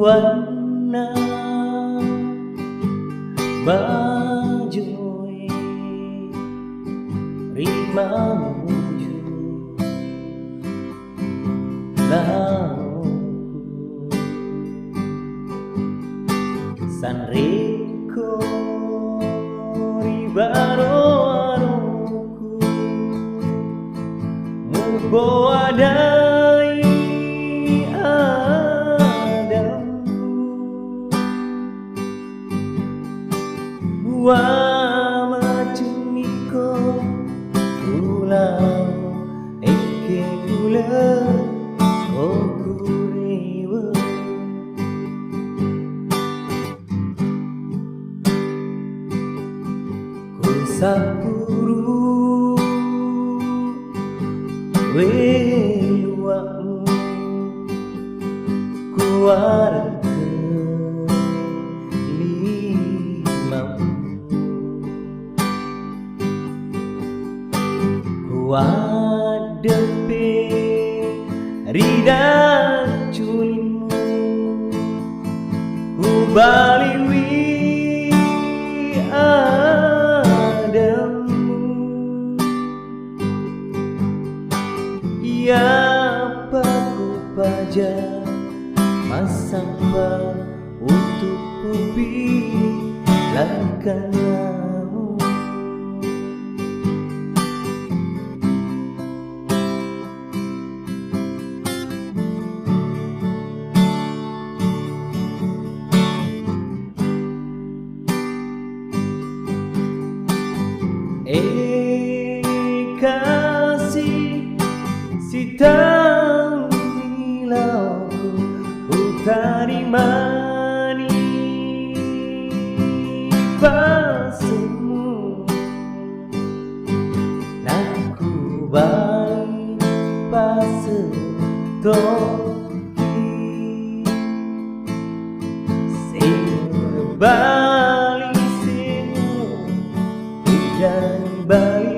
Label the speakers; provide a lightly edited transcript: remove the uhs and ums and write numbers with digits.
Speaker 1: warna baju rima menuju lauku sanreko ribaro aruku mubo adai wa macuniko pulau eke kula okurewa kusapuru weluamu kuarga wadepe rida culimu ubaliwi adamu ya paku pajak masamba untuk pubi langkahmu kasih si tahu nilaiku utarimani pasemu naku bai pasetoki sebali semu dan bali